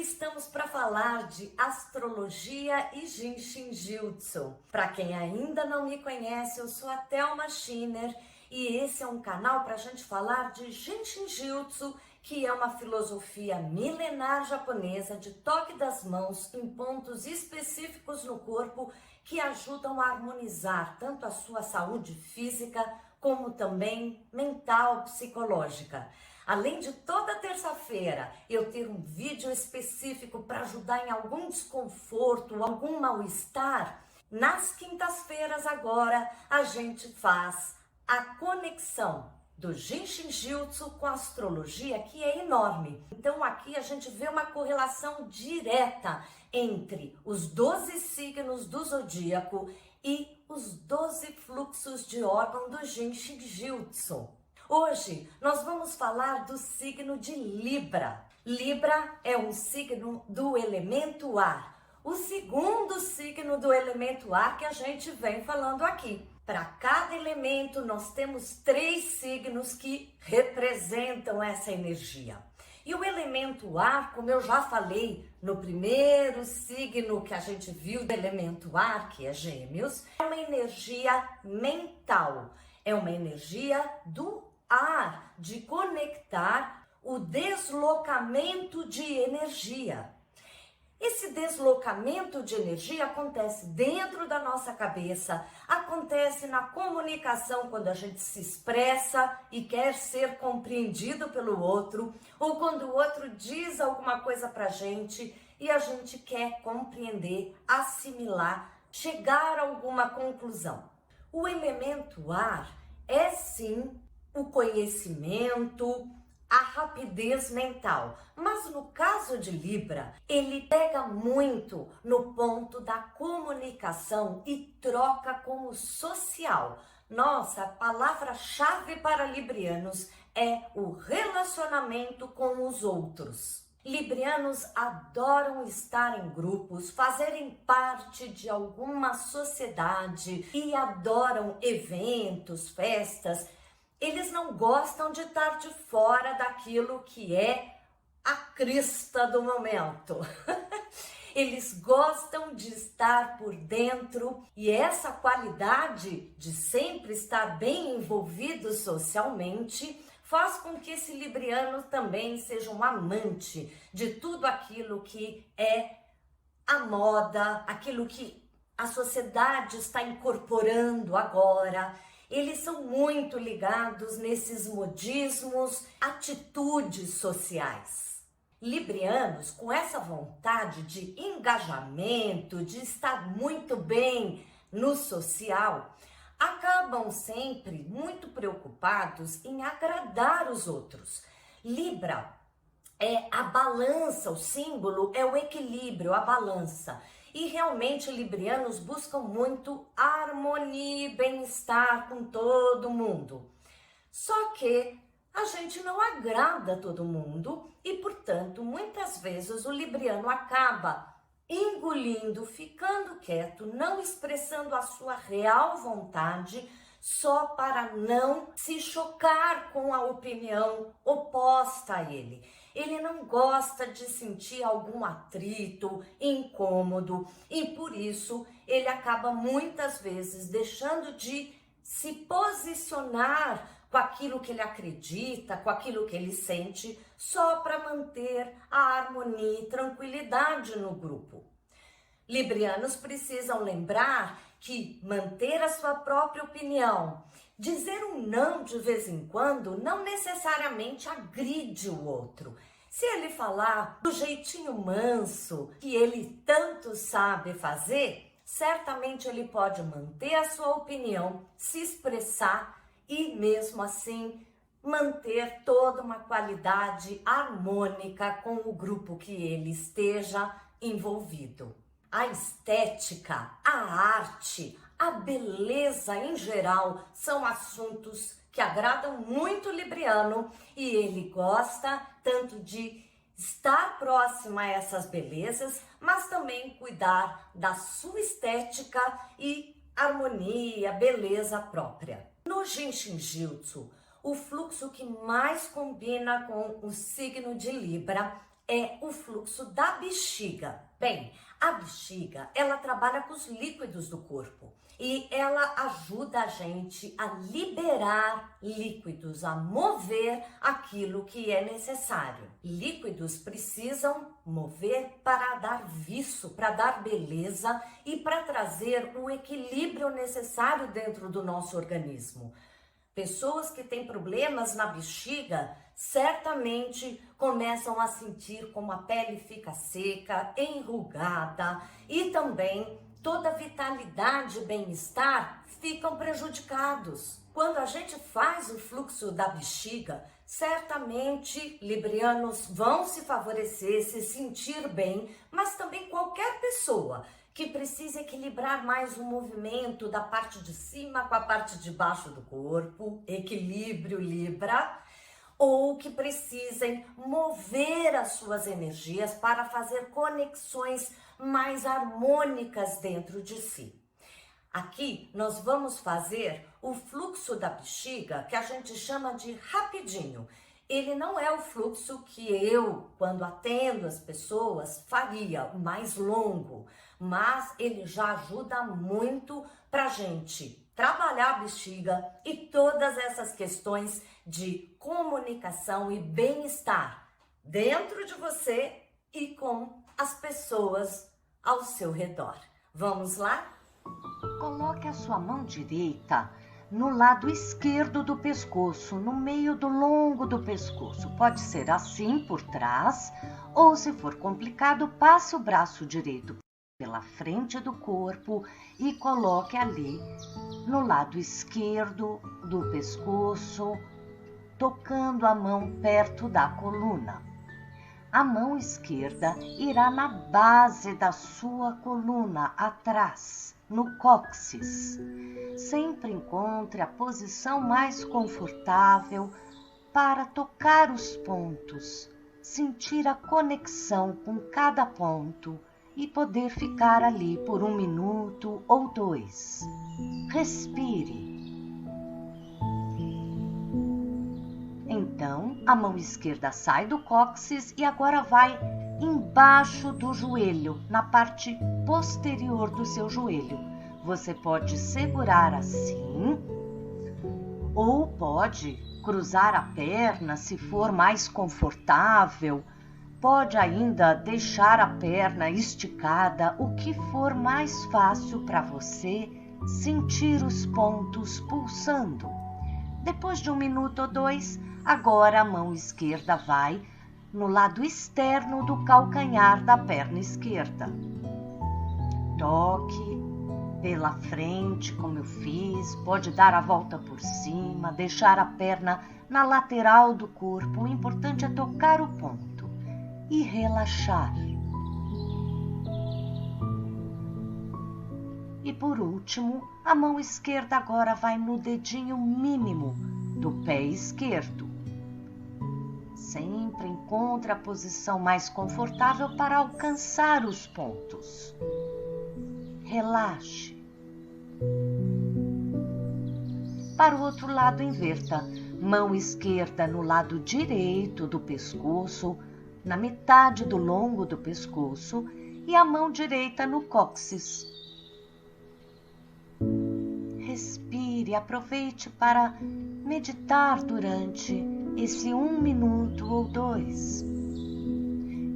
estamos para falar de astrologia e Jinshin Jutsu. Para quem ainda não me conhece, eu sou a Thelma Schiner e esse é um canal para a gente falar de Jinshin Jutsu, que é uma filosofia milenar japonesa de toque das mãos em pontos específicos no corpo que ajudam a harmonizar tanto a sua saúde física como também mental, psicológica. Além de toda terça-feira eu ter um vídeo específico para ajudar em algum desconforto, algum mal-estar, nas quintas-feiras agora a gente faz a conexão do Jinshin Jutsu com a astrologia, que é enorme. Então aqui a gente vê uma correlação direta entre os 12 signos do zodíaco e os 12 fluxos de órgão do Jinshin Jutsu. Hoje nós vamos falar do signo de Libra. Libra é um signo do elemento ar, o segundo signo do elemento ar que a gente vem falando aqui. Para cada elemento nós temos 3 signos que representam essa energia. E o elemento ar, como eu já falei no primeiro signo que a gente viu do elemento ar, que é Gêmeos, é uma energia mental, é uma energia do ar, de conectar o deslocamento de energia. Esse deslocamento de energia acontece dentro da nossa cabeça, acontece na comunicação quando a gente se expressa e quer ser compreendido pelo outro, ou quando o outro diz alguma coisa pra gente e a gente quer compreender, assimilar, chegar a alguma conclusão. O elemento ar é sim o conhecimento, a rapidez mental. Mas no caso de Libra, ele pega muito no ponto da comunicação e troca como social. Nossa, a palavra-chave para librianos é o relacionamento com os outros. Librianos adoram estar em grupos, fazerem parte de alguma sociedade e adoram eventos, festas. Eles não gostam de estar de fora daquilo que é a crista do momento. Eles gostam de estar por dentro e essa qualidade de sempre estar bem envolvido socialmente faz com que esse libriano também seja um amante de tudo aquilo que é a moda, aquilo que a sociedade está incorporando agora. Eles são muito ligados nesses modismos, atitudes sociais. Librianos, com essa vontade de engajamento, de estar muito bem no social, acabam sempre muito preocupados em agradar os outros. Libra é a balança, o símbolo é o equilíbrio, a balança. E realmente librianos buscam muito harmonia e bem-estar com todo mundo. Só que a gente não agrada todo mundo e, portanto, muitas vezes o libriano acaba engolindo, ficando quieto, não expressando a sua real vontade, só para não se chocar com a opinião oposta a ele. Ele não gosta de sentir algum atrito, incômodo, e por isso ele acaba muitas vezes deixando de se posicionar com aquilo que ele acredita, com aquilo que ele sente, só para manter a harmonia e tranquilidade no grupo. Librianos precisam lembrar que manter a sua própria opinião, dizer um não de vez em quando, não necessariamente agride o outro. Se ele falar do jeitinho manso que ele tanto sabe fazer, certamente ele pode manter a sua opinião, se expressar e mesmo assim manter toda uma qualidade harmônica com o grupo que ele esteja envolvido. A estética, a arte, a beleza em geral são assuntos que agradam muito o libriano e ele gosta tanto de estar próximo a essas belezas, mas também cuidar da sua estética e harmonia, beleza própria. No Jinshin Jutsu, o fluxo que mais combina com o signo de Libra é o fluxo da bexiga. Bem, a bexiga, ela trabalha com os líquidos do corpo e ela ajuda a gente a liberar líquidos, a mover aquilo que é necessário. Líquidos precisam mover para dar viço, para dar beleza e para trazer o equilíbrio necessário dentro do nosso organismo. Pessoas que têm problemas na bexiga certamente começam a sentir como a pele fica seca, enrugada e também toda a vitalidade e bem-estar ficam prejudicados. Quando a gente faz o fluxo da bexiga, certamente librianos vão se favorecer, se sentir bem, mas também qualquer pessoa que precisa equilibrar mais o movimento da parte de cima com a parte de baixo do corpo, equilíbrio Libra, ou que precisem mover as suas energias para fazer conexões mais harmônicas dentro de si. Aqui nós vamos fazer o fluxo da bexiga, que a gente chama de rapidinho. Ele não é o fluxo que eu, quando atendo as pessoas, faria, o mais longo, mas ele já ajuda muito para a gente trabalhar a bexiga e todas essas questões de comunicação e bem-estar dentro de você e com as pessoas ao seu redor. Vamos lá? Coloque a sua mão direita no lado esquerdo do pescoço, no meio do longo do pescoço. Pode ser assim por trás, ou se for complicado, passe o braço direito pela frente do corpo e coloque ali no lado esquerdo do pescoço, tocando a mão perto da coluna. A mão esquerda irá na base da sua coluna, atrás, no cóccix. Sempre encontre a posição mais confortável para tocar os pontos, sentir a conexão com cada ponto e poder ficar ali por 1 minuto ou 2. Respire. Então, a mão esquerda sai do cóccix e agora vai embaixo do joelho, na parte posterior do seu joelho. Você pode segurar assim, ou pode cruzar a perna se for mais confortável. Pode ainda deixar a perna esticada, o que for mais fácil para você sentir os pontos pulsando. Depois de 1 minuto ou 2, agora a mão esquerda vai no lado externo do calcanhar da perna esquerda. Toque pela frente, como eu fiz, pode dar a volta por cima, deixar a perna na lateral do corpo. O importante é tocar o ponto e relaxar. E por último, a mão esquerda agora vai no dedinho mínimo do pé esquerdo. Sempre encontre a posição mais confortável para alcançar os pontos. Relaxe. Para o outro lado, inverta. Mão esquerda no lado direito do pescoço, na metade do longo do pescoço, e a mão direita no cóccix. Respire, aproveite para meditar durante esse 1 minuto ou 2.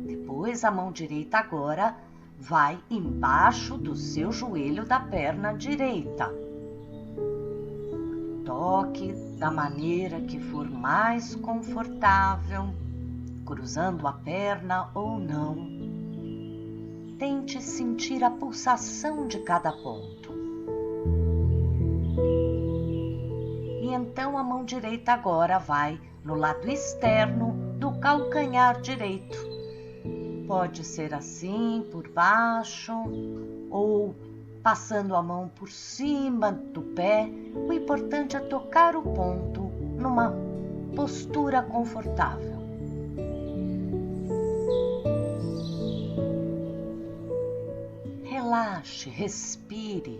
Depois, a mão direita agora vai embaixo do seu joelho da perna direita. Toque da maneira que for mais confortável, cruzando a perna ou não. Tente sentir a pulsação de cada ponto. E então a mão direita agora vai no lado externo do calcanhar direito. Pode ser assim, por baixo, ou passando a mão por cima do pé. O importante é tocar o ponto numa postura confortável. Relaxe, respire.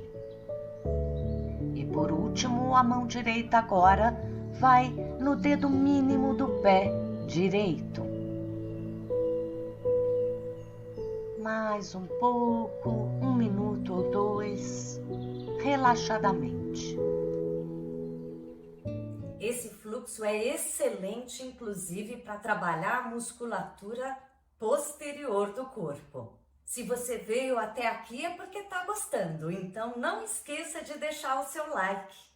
E por último, a mão direita agora vai no dedo mínimo do pé direito. Mais um pouco, 1 minuto ou 2, relaxadamente. Esse fluxo é excelente, inclusive, para trabalhar a musculatura posterior do corpo. Se você veio até aqui é porque está gostando, então não esqueça de deixar o seu like.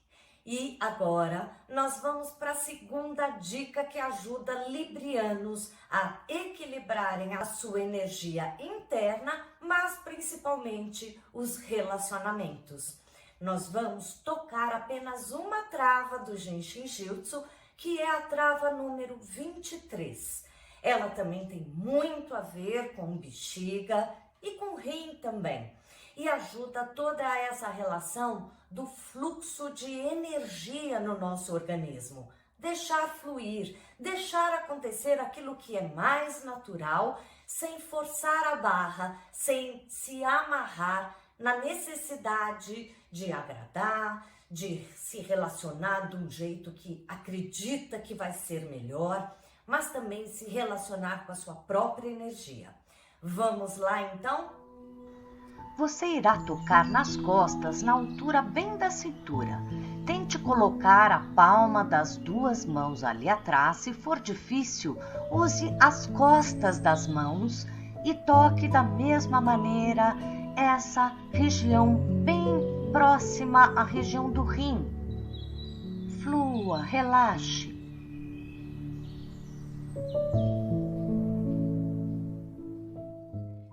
E agora nós vamos para a segunda dica que ajuda librianos a equilibrarem a sua energia interna, mas principalmente os relacionamentos. Nós vamos tocar apenas uma trava do Jinshin Jyutsu, que é a trava número 23. Ela também tem muito a ver com bexiga e com rim também. E ajuda toda essa relação do fluxo de energia no nosso organismo. Deixar fluir, deixar acontecer aquilo que é mais natural, sem forçar a barra, sem se amarrar na necessidade de agradar, de se relacionar de um jeito que acredita que vai ser melhor, mas também se relacionar com a sua própria energia. Vamos lá então? Você irá tocar nas costas, na altura bem da cintura. Tente colocar a palma das 2 mãos ali atrás. Se for difícil, use as costas das mãos e toque da mesma maneira essa região bem próxima à região do rim. Flua, relaxe.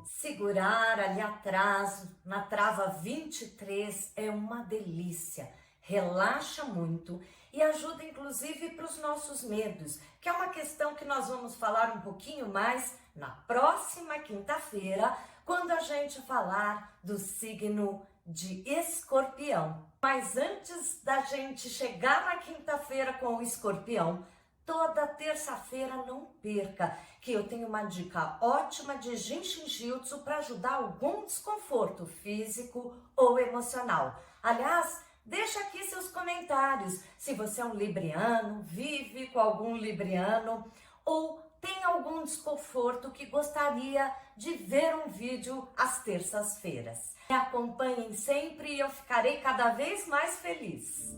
Segurar ali atrás, na trava 23, é uma delícia. Relaxa muito e ajuda inclusive para os nossos medos, que é uma questão que nós vamos falar um pouquinho mais na próxima quinta-feira, quando a gente falar do signo de Escorpião. Mas antes da gente chegar na quinta-feira com o Escorpião, toda terça-feira não perca, que eu tenho uma dica ótima de Jinshin Jyutsu para ajudar algum desconforto físico ou emocional. Aliás, deixa aqui seus comentários, se você é um libriano, vive com algum libriano ou tem algum desconforto que gostaria de ver um vídeo às terças-feiras. Me acompanhem sempre e eu ficarei cada vez mais feliz.